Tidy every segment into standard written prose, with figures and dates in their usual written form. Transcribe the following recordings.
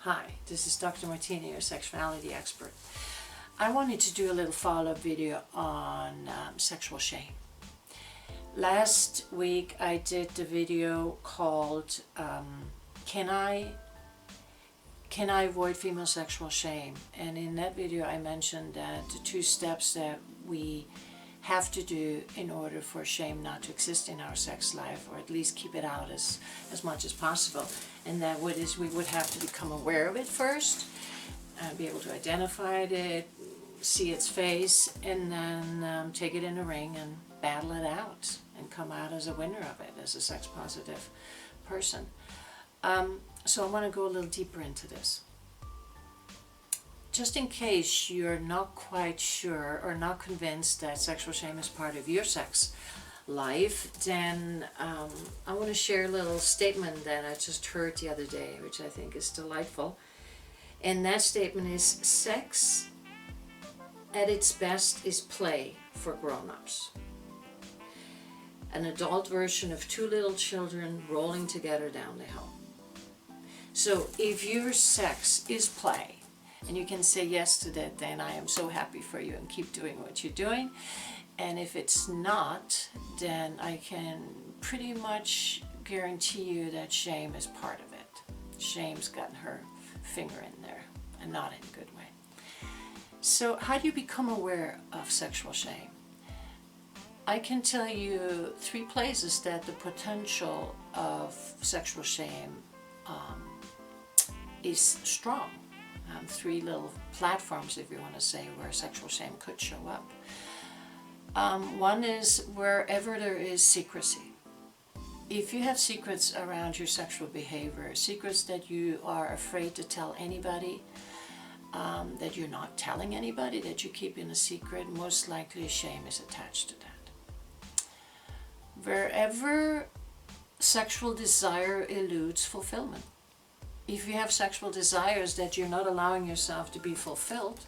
Hi, this is Dr. Martina, your sexuality expert. I wanted to do a little follow-up video on sexual shame. Last week I did the video called Can I avoid female sexual shame? And in that video I mentioned that the 2 steps that we have to do in order for shame not to exist in our sex life, or at least keep it out as much as possible. And that is we would have to become aware of it first, be able to identify it, see its face, and then take it in a ring and battle it out and come out as a winner of it, as a sex positive person. So I want to go a little deeper into this. Just in case you're not quite sure or not convinced that sexual shame is part of your sex life, then I want to share a little statement that I just heard the other day, which I think is delightful. And that statement is, sex at its best is play for grown-ups. An adult version of 2 little children rolling together down the hill. So if your sex is play, and you can say yes to that, then I am so happy for you and keep doing what you're doing. And if it's not, then I can pretty much guarantee you that shame is part of it. Shame's gotten her finger in there, and not in a good way. So how do you become aware of sexual shame? I can tell you 3 places that the potential of sexual shame is strong. 3 little platforms, if you want to say, where sexual shame could show up. One is wherever there is secrecy. If you have secrets around your sexual behavior, secrets that you are afraid to tell anybody, that you're not telling anybody, that you keep in a secret, most likely shame is attached to that. Wherever sexual desire eludes fulfillment. If you have sexual desires that you're not allowing yourself to be fulfilled,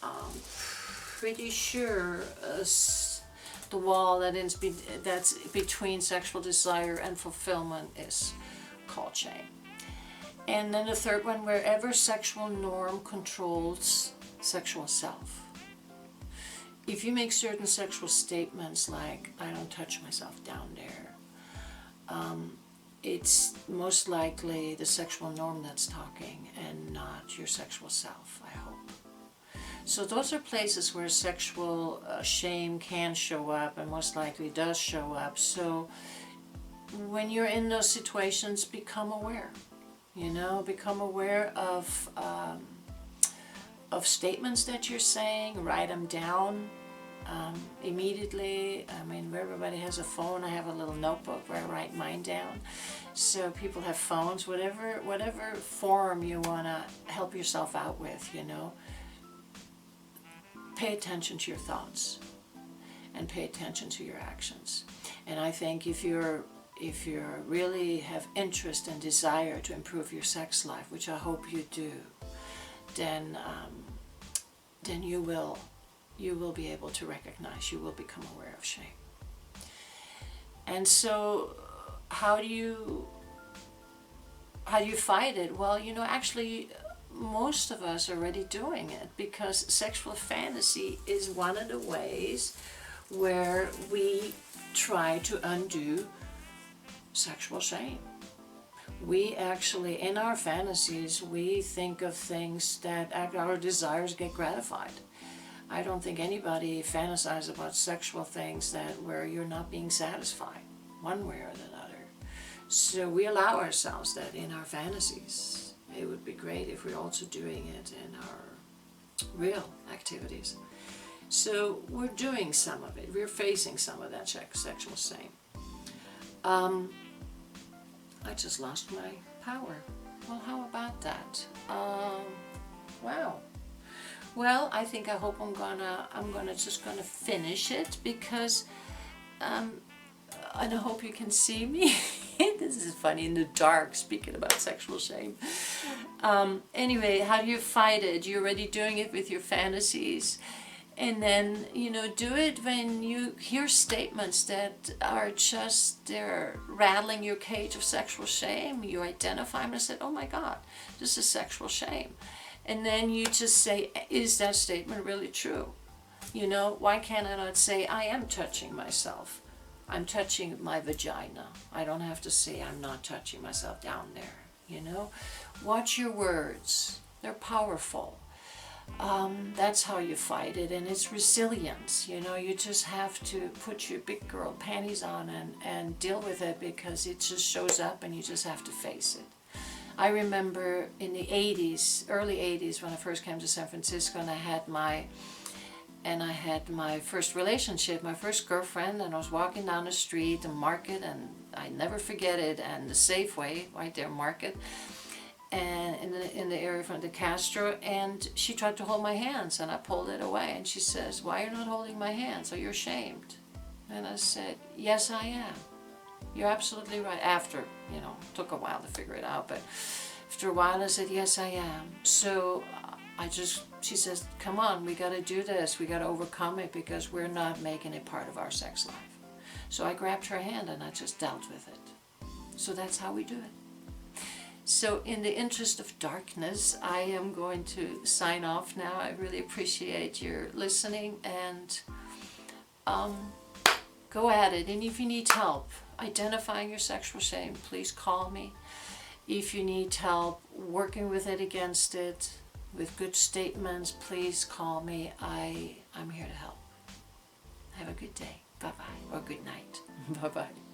I'm pretty sure the wall that's between sexual desire and fulfillment is called shame. And then the 3rd one, wherever sexual norm controls sexual self. If you make certain sexual statements like, I don't touch myself down there, it's most likely the sexual norm that's talking and not your sexual self, I hope. So those are places where sexual shame can show up, and most likely does show up. So when you're in those situations, become aware. Become aware of statements that you're saying. Write them down immediately. I mean, everybody has a phone. I have a little notebook where I write mine down. So people have phones, whatever form you want to help yourself out with, Pay attention to your thoughts and pay attention to your actions. And I think if you really have interest and desire to improve your sex life, which I hope you do, then you will be able to recognize, you will become aware of shame. And so how do you fight it? Well, actually most of us are already doing it, because sexual fantasy is one of the ways where we try to undo sexual shame. We actually, in our fantasies, we think of things that our desires get gratified. I don't think anybody fantasizes about sexual things where you're not being satisfied, one way or the other. So we allow ourselves that in our fantasies. It would be great if we're also doing it in our real activities. So we're doing some of it. We're facing some of that sexual shame. I just lost my power. Well, how about that? Wow. Well, I hope I'm gonna finish it, because and I hope you can see me. This is funny, in the dark, speaking about sexual shame. Anyway, how do you fight it? You're already doing it with your fantasies. And then, you know, do it when you hear statements that are just, they're rattling your cage of sexual shame. You identify them and say, oh my God, this is sexual shame. And then you just say, is that statement really true? You know, why can't I not say, I am touching myself? I'm touching my vagina. I don't have to say I'm not touching myself down there, you know? Watch your words. They're powerful. That's how you fight it, and it's resilience. You know, you just have to put your big girl panties on and deal with it, because it just shows up and you just have to face it. I remember in the 80s, early 80s, when I first came to San Francisco, and I had my first relationship, my first girlfriend, and I was walking down the street, the market, and I never forget it, and the Safeway, right there, market, and in the area from the Castro, and she tried to hold my hands, and I pulled it away, and she says, why are you not holding my hands? Are you ashamed? And I said, yes, I am. You're absolutely right. After, you know, it took a while to figure it out, but after a while I said, yes, I am. So she says, come on, we got to do this. We got to overcome it, because we're not making it part of our sex life. So I grabbed her hand and I just dealt with it. So that's how we do it. So in the interest of darkness, I am going to sign off now. I really appreciate your listening, and go at it. And if you need help identifying your sexual shame, please call me. If you need help working with it, against it, with good statements, please call me. I'm here to help. Have a good day. Bye-bye. Or good night. Bye-bye.